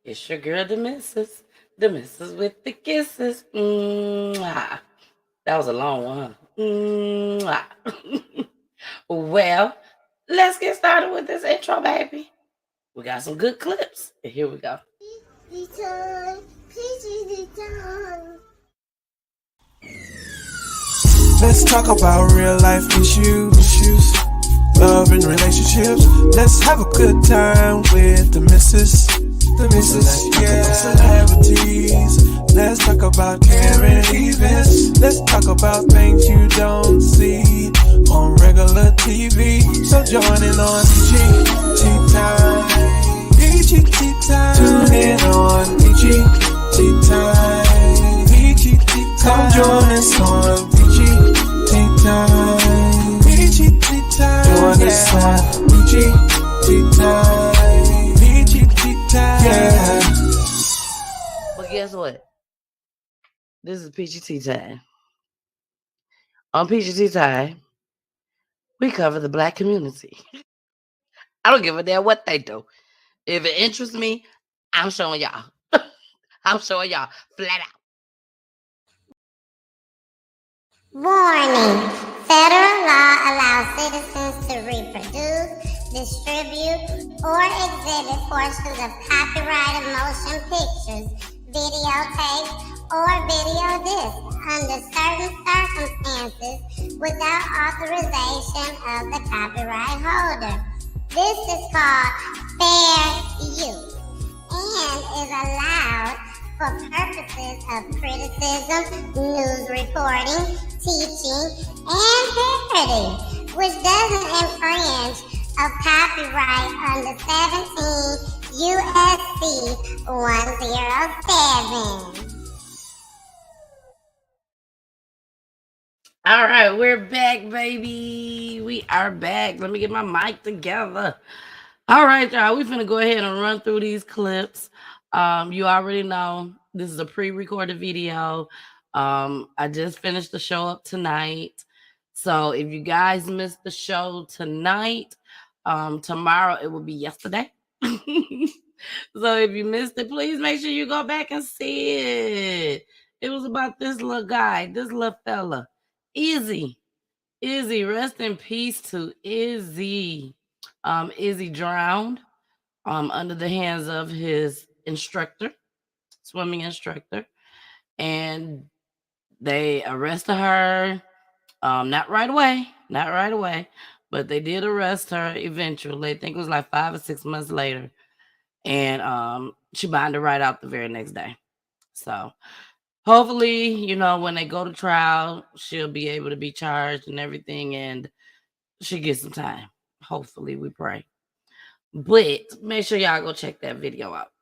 It's your girl, the missus with the kisses. Mwah. That was a long one, huh? Mwah. Well, let's get started with this intro, baby. We got some good clips. And here we go. Let's talk about real life issues, love and relationships. Let's have a good time with the missus, yeah. Celebrities. Let's talk about caring events. Let's talk about things you don't see on regular TV. So join in on Peachy Tea Time. Peachy Tea Time. Tune in on Peachy Tea Time. Peachy Tea Time. Come join us on Peachy Tea Time. Peachy Tea Time. Join us on Peachy Tea Time. Peachy Tea Time. Yeah. But guess what? This is Peachy Tea Time. On Peachy Tea Time, we cover the Black community. I don't give a damn what they do. If it interests me, I'm showing y'all. I'm showing y'all flat out. Warning. Federal law allows citizens to reproduce, distribute, or exhibit portions of copyrighted motion pictures, videotapes, or video discs under certain circumstances without authorization of the copyright holder. This is called fair use and is allowed for purposes of criticism, news reporting, teaching, and parody, which doesn't infringe of copyright under 17 U.S.C. 107. All right, we're back, baby. We are back. Let me get my mic together. All right, y'all. We're finna go ahead and run through these clips. You already know this is a pre-recorded video. I just finished the show up tonight. So if you guys missed the show tonight, tomorrow it will be yesterday. So if you missed it, please make sure you go back and see it. It was about this little guy, this little fella. Izzy, rest in peace to Izzy. Izzy drowned under the hands of his instructor, swimming instructor, and they arrested her. Not right away, but they did arrest her eventually. I think it was like 5 or 6 months later, and she bonded right out the very next day. So hopefully, when they go to trial, she'll be able to be charged and everything, and she gets some time. Hopefully, we pray. But make sure y'all go check that video out.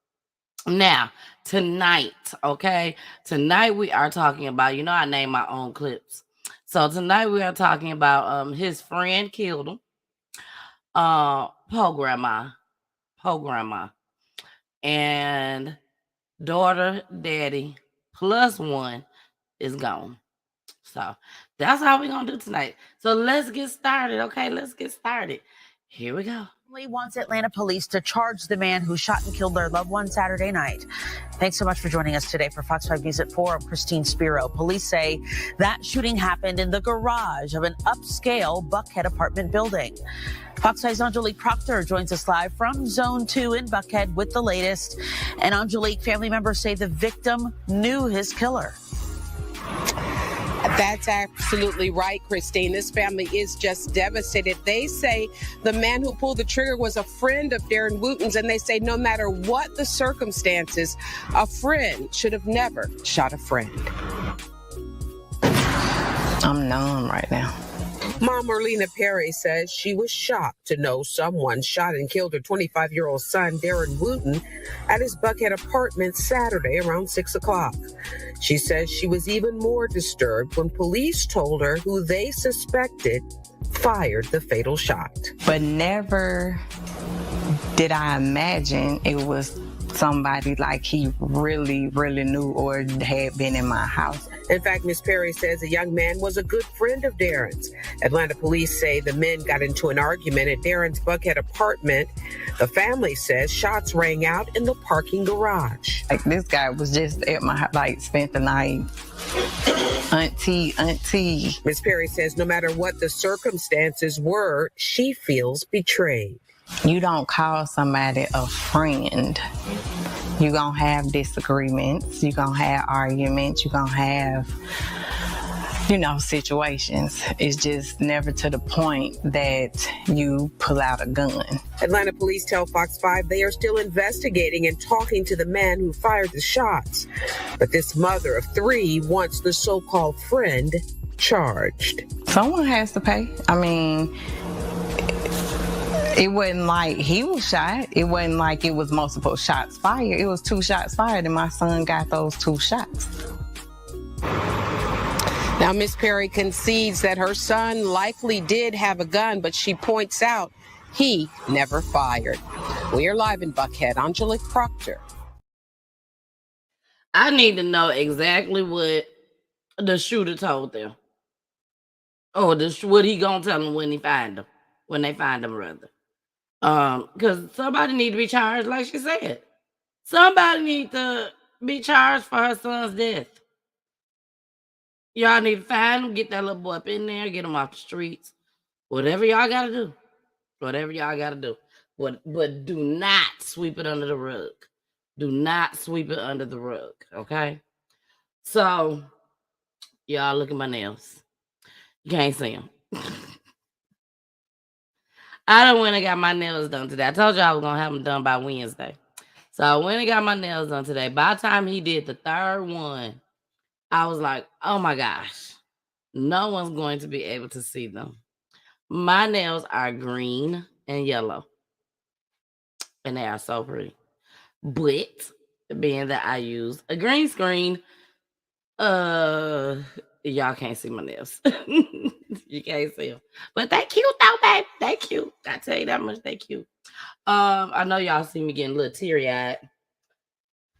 Now, tonight, okay? Tonight we are talking about, I name my own clips. So tonight we are talking about his friend killed him. Po grandma. And daughter, daddy, plus one is gone. So that's how we're gonna do tonight. So let's get started, okay? Let's get started. Here we go. Wants Atlanta police to charge the man who shot and killed their loved one Saturday night. Thanks so much for joining us today for Fox 5 News at 4. I'm Christine Spiro. Police say that shooting happened in the garage of an upscale Buckhead apartment building. Fox 5's Angelique Proctor joins us live from Zone 2 in Buckhead with the latest. And Angelique, family members say the victim knew his killer. That's absolutely right, Christine. This family is just devastated. They say the man who pulled the trigger was a friend of Darren Wooten's, and they say no matter what the circumstances, a friend should have never shot a friend. I'm numb right now. Mom Marlena Perry says she was shocked to know someone shot and killed her 25-year-old son, Darren Wooten, at his Buckhead apartment Saturday around 6 o'clock. She says she was even more disturbed when police told her who they suspected fired the fatal shot. But never did I imagine it was somebody like he really, really knew or had been in my house. In fact, Ms. Perry says the young man was a good friend of Darren's. Atlanta police say the men got into an argument at Darren's Buckhead apartment. The family says shots rang out in the parking garage. Like, this guy was just at my, spent the night. Auntie. Ms. Perry says no matter what the circumstances were, she feels betrayed. You don't call somebody a friend. You're going to have disagreements. You're going to have arguments. You're going to have, situations. It's just never to the point that you pull out a gun. Atlanta police tell Fox 5 they are still investigating and talking to the man who fired the shots. But this mother of 3 wants the so-called friend charged. Someone has to pay. I mean, it wasn't like he was shot. It wasn't like it was multiple shots fired. It was 2 shots fired, and my son got those 2 shots. Now, Ms. Perry concedes that her son likely did have a gun, but she points out he never fired. We are live in Buckhead. Angelique Proctor. I need to know exactly what the shooter told them. Or what he gonna tell them when they find them, rather. Because somebody need to be charged, like she said. Somebody need to be charged for her son's death. Y'all need to find him, get that little boy up in there, get him off the streets. Whatever y'all gotta do. But do not sweep it under the rug. Do not sweep it under the rug, okay? So, y'all look at my nails. You can't see them. I done went and got my nails done today. I told y'all I was going to have them done by Wednesday. So I went and got my nails done today. By the time he did the 3rd one, I was like, oh my gosh, no one's going to be able to see them. My nails are green and yellow. And they are so pretty. But being that I use a green screen, y'all can't see my nails. You can't see them. But they cute though, babe. They cute. I tell you that much, they cute. I know y'all see me getting a little teary-eyed.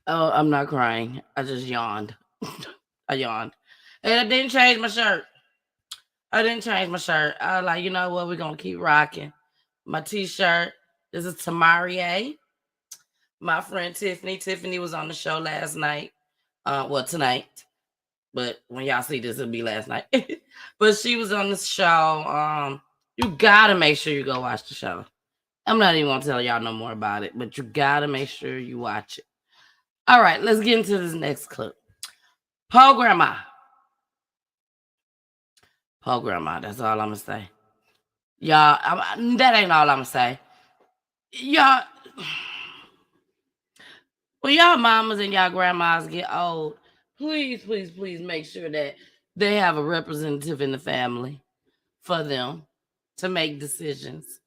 Oh, I'm not crying. I just yawned. I yawned. And I didn't change my shirt. I was like, you know what? We're going to keep rocking. My t-shirt. This is Tamarie. My friend Tiffany. Tiffany was on the show last night. Tonight. But when y'all see this, it'll be last night. But she was on the show. You got to make sure you go watch the show. I'm not even going to tell y'all no more about it. But you got to make sure you watch it. All right, let's get into this next clip. Poor Grandma. That's all I'm going to say. Y'all, that ain't all I'm going to say. Y'all, when y'all mamas and y'all grandmas get old, please make sure that they have a representative in the family for them to make decisions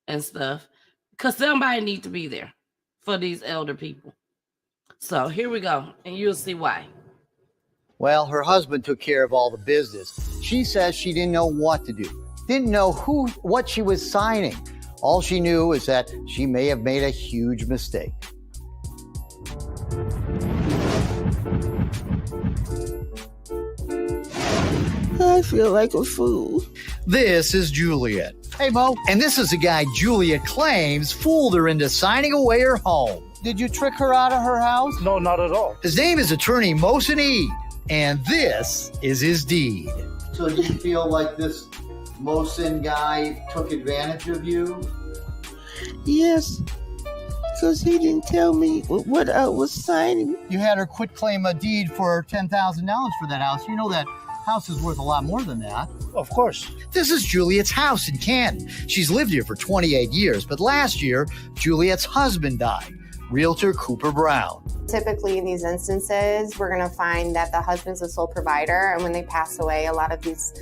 and stuff. Because somebody needs to be there for these elder people. So here we go, and you'll see why. Well, her husband took care of all the business. She says she didn't know what to do, didn't know what she was signing. All she knew is that she may have made a huge mistake. I feel like a fool. This is Juliet. Hey, Mo. And this is a guy Juliet claims fooled her into signing away her home. Did you trick her out of her house? No, not at all. His name is attorney Mohsen Eid, and this is his deed. So do you feel like this Mohsen guy took advantage of you? Yes, because he didn't tell me what I was signing. You had her quit claim a deed for $10,000 for that house. You know that house is worth a lot more than that. Of course. This is Juliet's house in Canton. She's lived here for 28 years, but last year, Juliet's husband died. Realtor Cooper Brown. Typically in these instances, we're going to find that the husband's the sole provider, and when they pass away, a lot of these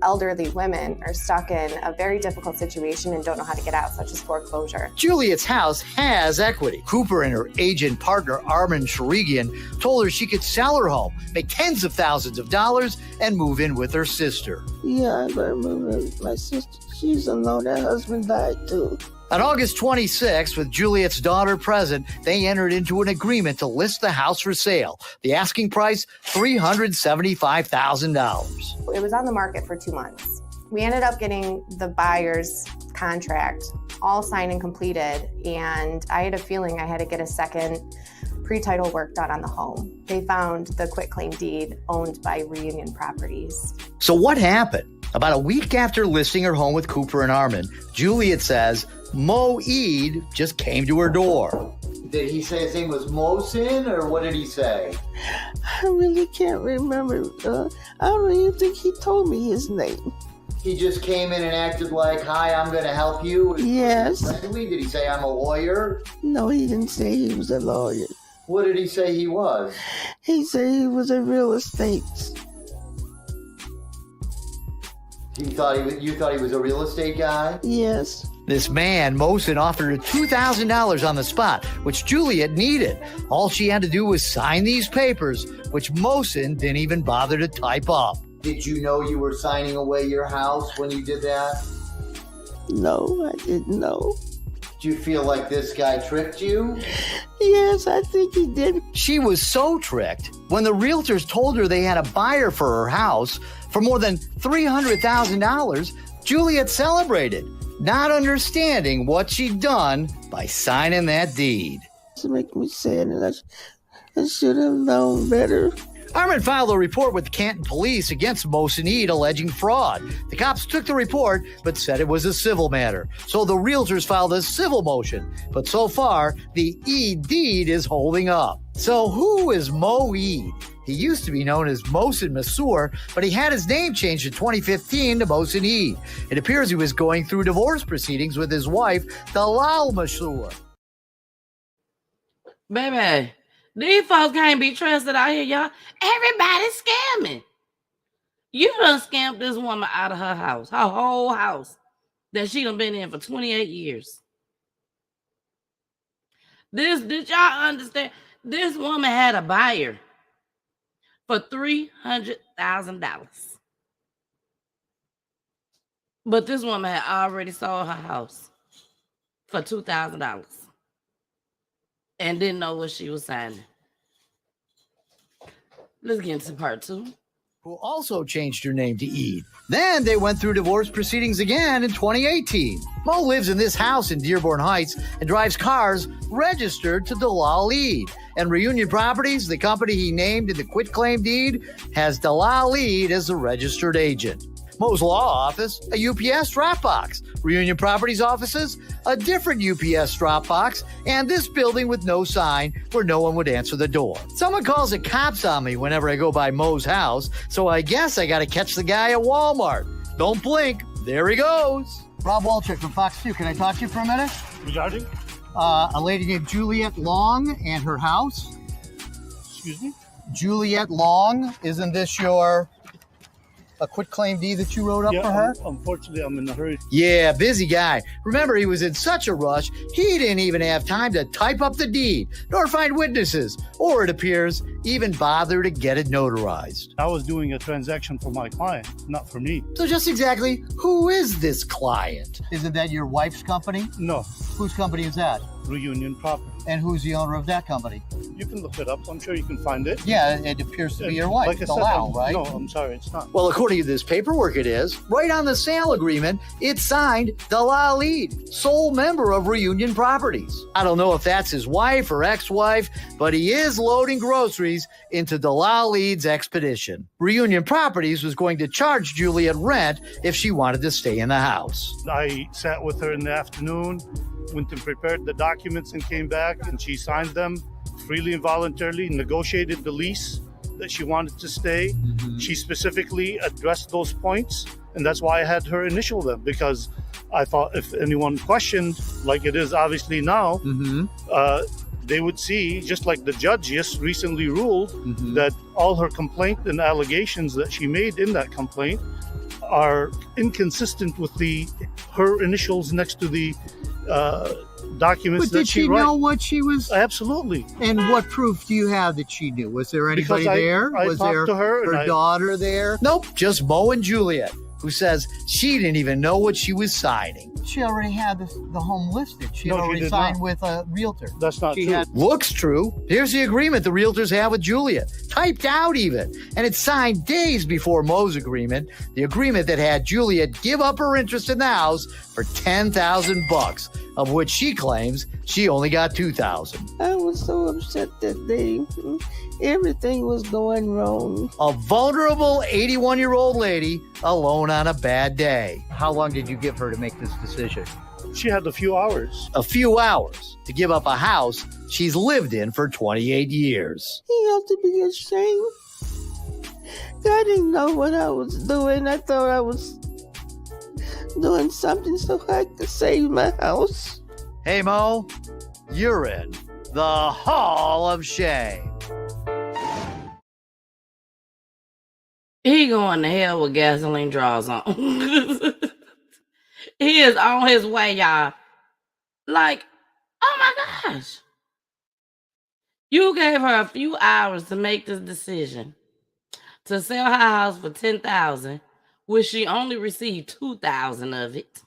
elderly women are stuck in a very difficult situation and don't know how to get out, such as foreclosure. Juliet's house has equity. Cooper and her agent partner, Armin Sharigian, told her she could sell her home, make tens of thousands of dollars, and move in with her sister. Yeah, I remember my sister. She's alone. Her husband died too. On August 26th, with Juliet's daughter present, they entered into an agreement to list the house for sale. The asking price, $375,000. It was on the market for 2 months. We ended up getting the buyer's contract all signed and completed, and I had a feeling I had to get a second pre-title work done on the home. They found the quitclaim deed owned by Reunion Properties. So what happened? About a week after listing her home with Cooper and Armin, Juliet says Mo Eid just came to her door. Did he say his name was Mohsin, or what did he say? I really can't remember. I don't even think he told me his name. He just came in and acted like, hi, I'm going to help you? Yes. Friendly? Did he say I'm a lawyer? No, he didn't say he was a lawyer. What did he say he was? He said he was a real estate. You thought he was a real estate guy? Yes. This man, Mohsin, offered her $2,000 on the spot, which Juliet needed. All she had to do was sign these papers, which Mohsin didn't even bother to type up. Did you know you were signing away your house when you did that? No, I didn't know. Do you feel like this guy tricked you? Yes, I think he did. She was so tricked. When the realtors told her they had a buyer for her house for more than $300,000, Juliet celebrated, not understanding what she'd done by signing that deed. It makes me sad, and I should have known better. Armin filed a report with the Canton police against Mohsin Eid alleging fraud. The cops took the report but said it was a civil matter. So the realtors filed a civil motion. But so far, the Eid deed is holding up. So who is Mo Eid? He used to be known as Mohsin Mansour, but he had his name changed in 2015 to Mohsin Eid. It appears he was going through divorce proceedings with his wife, Dalal Mansour. Baby, these folks can't be trusted out here, y'all. Everybody's scamming. You done scammed this woman out of her house, her whole house that she done been in for 28 years. Did y'all understand? This woman had a buyer for $300,000. But this woman had already sold her house for $2,000 and didn't know what she was signing. Let's get into part 2. Who also changed her name to Eid. Then they went through divorce proceedings again in 2018. Mo lives in this house in Dearborn Heights and drives cars registered to Dalal Eid. And Reunion Properties, the company he named in the quitclaim deed, has Dalal Eid as the registered agent. Mo's law office, a UPS drop box. Reunion Properties offices, a different UPS drop box, and this building with no sign where no one would answer the door. Someone calls the cops on me whenever I go by Mo's house, so I guess I gotta catch the guy at Walmart. Don't blink, there he goes. Rob Walchuk from Fox 2, can I talk to you for a minute? Regarding? A lady named Juliet Long and her house. Excuse me? Juliet Long, isn't this a quitclaim deed that you wrote up for her? Unfortunately, I'm in a hurry. Yeah, busy guy. Remember, he was in such a rush, he didn't even have time to type up the deed, nor find witnesses, or it appears, even bother to get it notarized. I was doing a transaction for my client, not for me. So just exactly, who is this client? Isn't that your wife's company? No. Whose company is that? Reunion Property. And who's the owner of that company? You can look it up. I'm sure you can find it. Yeah, it appears to be your wife, like I Dalal, said, right? No, I'm sorry, it's not. Well, according to this paperwork, it is. Right on the sale agreement, it's signed Dalal Eid, sole member of Reunion Properties. I don't know if that's his wife or ex-wife, but he is loading groceries into Dalal Eid's expedition. Reunion Properties was going to charge Juliet rent if she wanted to stay in the house. I sat with her in the afternoon, went and prepared the documents and came back, and she signed them freely and voluntarily, negotiated the lease that she wanted to stay. Mm-hmm. She specifically addressed those points, and that's why I had her initial them, because I thought if anyone questioned, like it is obviously now, they would see, just like the judge just recently ruled, that all her complaint and allegations that she made in that complaint are inconsistent with her initials next to the documents but that she wrote. Did she know what she was? Absolutely. And what proof do you have that she knew? Was there anybody there? I was talked there to her daughter there? Nope, just Mo and Juliet, who says she didn't even know what she was signing. she already had the home listed. She No, had she already did signed not. with a realtor. That's not She true. had- Looks true. Here's the agreement the realtors have with Julia. Typed out even. And it's signed days before Mo's agreement. The agreement that had Julia give up her interest in the house for $10,000, of which she claims she only got $2,000. I was so upset that day. Everything was going wrong. A vulnerable 81-year-old lady alone on a bad day. How long did you give her to make this decision? She had a few hours. A few hours to give up a house she's lived in for 28 years. He ought to be ashamed. I didn't know what I was doing. I thought I was doing something so I could save my house. Hey, Mo, you're in the Hall of Shame. He going to hell with gasoline draws on. He is on his way, y'all. Like, oh my gosh. You gave her a few hours to make this decision to sell her house for $10,000, which she only received $2,000 of it.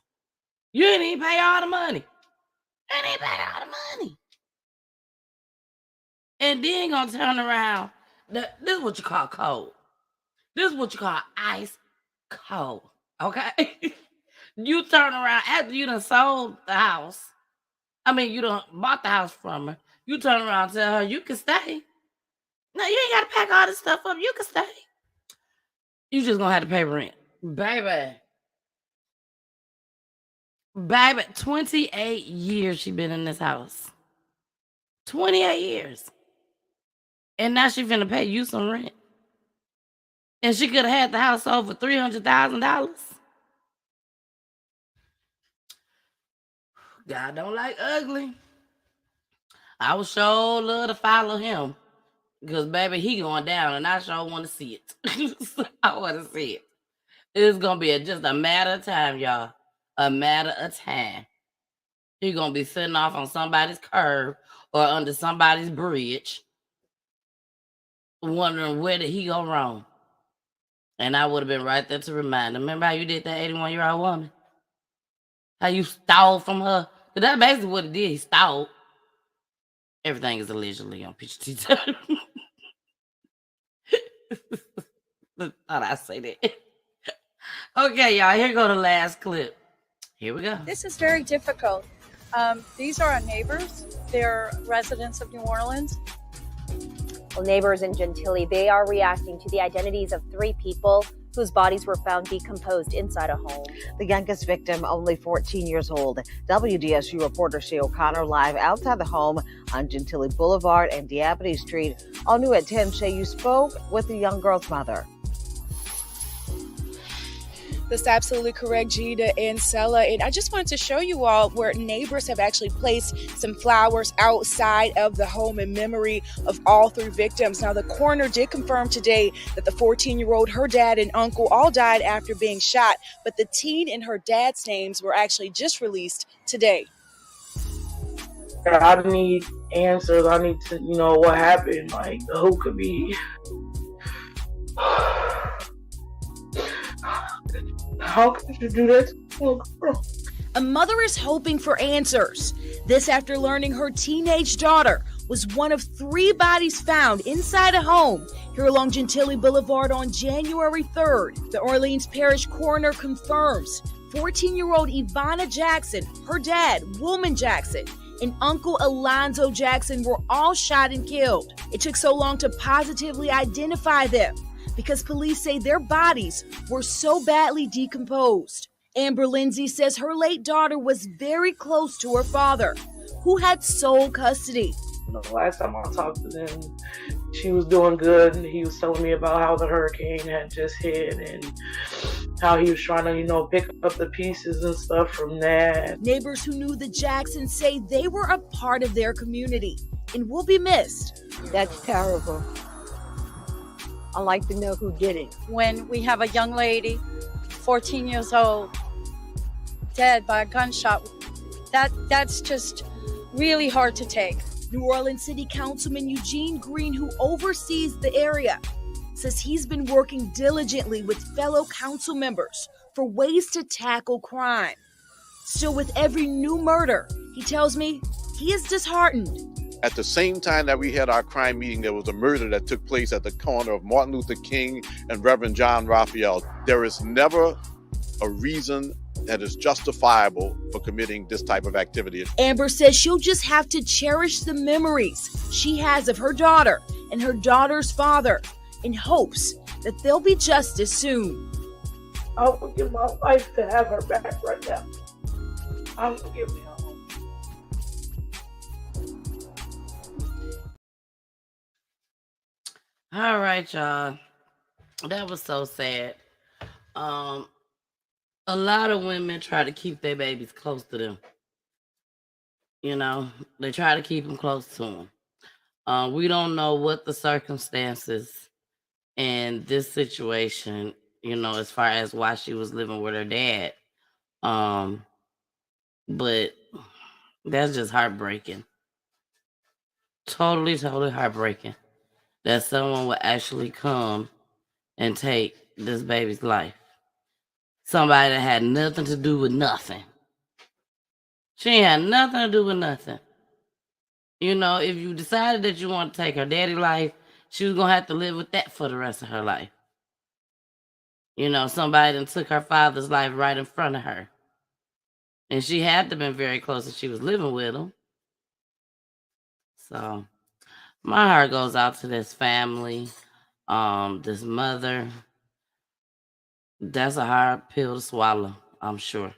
You didn't even pay all the money. You didn't even pay all the money. And then gonna turn around. This is what you call cold. This is what you call ice cold. Okay? You turn around after you done sold the house. I mean, you done bought the house from her. You turn around and tell her you can stay. No, you ain't got to pack all this stuff up. You can stay. You just gonna have to pay rent. Baby, 28 years she been in this house. 28 years. And now she finna pay you some rent. And she could have had the house sold for $300,000. God don't like ugly. I would sure love to follow him. Because, baby, he going down, and I sure want to see it. I want to see it. It's going to be just a matter of time, y'all. A matter of time. He going to be sitting off on somebody's curb or under somebody's bridge, wondering where did he go wrong. And I would have been right there to remind him. Remember how you did that 81-year-old woman? How you stole from her? Because that's basically what he did. He stole. Everything is allegedly on Peachy. Thought I say that. Okay, y'all. Here go the last clip. Here we go. This is very difficult. These are our neighbors. They're residents of New Orleans. Well, neighbors in Gentilly, they are reacting to the identities of 3 people whose bodies were found decomposed inside a home. The youngest victim, only 14 years old. WDSU reporter Shay O'Connor live outside the home on Gentilly Boulevard and Diabity Street. All new at 10, Shay, you spoke with the young girl's mother. That's absolutely correct, Gita and Sella. And I just wanted to show you all where neighbors have actually placed some flowers outside of the home in memory of all 3 victims. Now, the coroner did confirm today that the 14-year-old, her dad and uncle all died after being shot, but the teen and her dad's names were actually just released today. I need answers. I need to, what happened. Like, who could be... How could you do that to a girl? A mother is hoping for answers. This after learning her teenage daughter was one of 3 bodies found inside a home here along Gentilly Boulevard on January 3rd. The Orleans Parish coroner confirms 14-year-old Ivana Jackson, her dad, Woolman Jackson, and Uncle Alonzo Jackson were all shot and killed. It took so long to positively identify them because police say their bodies were so badly decomposed. Amber Lindsay says her late daughter was very close to her father, who had sole custody. The last time I talked to them, she was doing good, and he was telling me about how the hurricane had just hit and how he was trying to, pick up the pieces and stuff from that. Neighbors who knew the Jacksons say they were a part of their community and will be missed. That's terrible. I'd like to know who did it. When we have a young lady, 14 years old, dead by a gunshot, that's just really hard to take. New Orleans City Councilman Eugene Green, who oversees the area, says he's been working diligently with fellow council members for ways to tackle crime. Still, with every new murder, he tells me he is disheartened. At the same time that we had our crime meeting, there was a murder that took place at the corner of Martin Luther King and Reverend John Raphael. There is never a reason that is justifiable for committing this type of activity. Amber says she'll just have to cherish the memories she has of her daughter and her daughter's father in hopes that there'll be justice soon. I would give my life to have her back right now. I would give me a home. All right, y'all. That was so sad. A lot of women try to keep their babies close to them. You know, they try to keep them close to them. We don't know what the circumstances in this situation, you know, as far as why she was living with her dad. But that's just heartbreaking. Totally heartbreaking that someone would actually come and take this baby's life. Somebody that had nothing to do with nothing. She ain't had nothing to do with nothing. You know, if you decided that you want to take her daddy's life, she was going to have to live with that for the rest of her life. You know, somebody that took her father's life right in front of her. And she had to have been very close if she was living with him. So, my heart goes out to this family, this mother. That's a hard pill to swallow, I'm sure.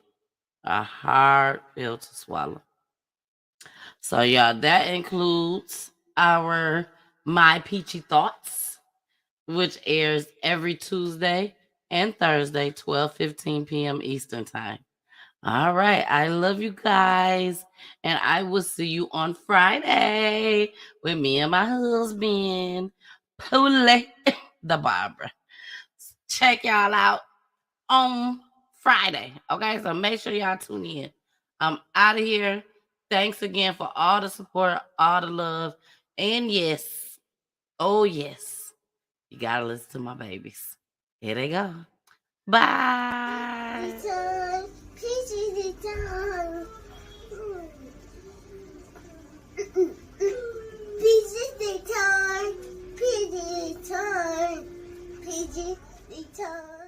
A hard pill to swallow. So, y'all, that includes our My Peachy Thoughts, which airs every Tuesday and Thursday, 12:15 p.m. Eastern Time. All right. I love you guys. And I will see you on Friday with me and my husband, Pule the Barbara. Check y'all out on Friday. Okay. So make sure y'all tune in. I'm out of here. Thanks again for all the support, all the love. And yes, oh yes, you got to listen to my babies. Here they go. Bye. Peachy time. Peachy time. Peachy time. Peachy time.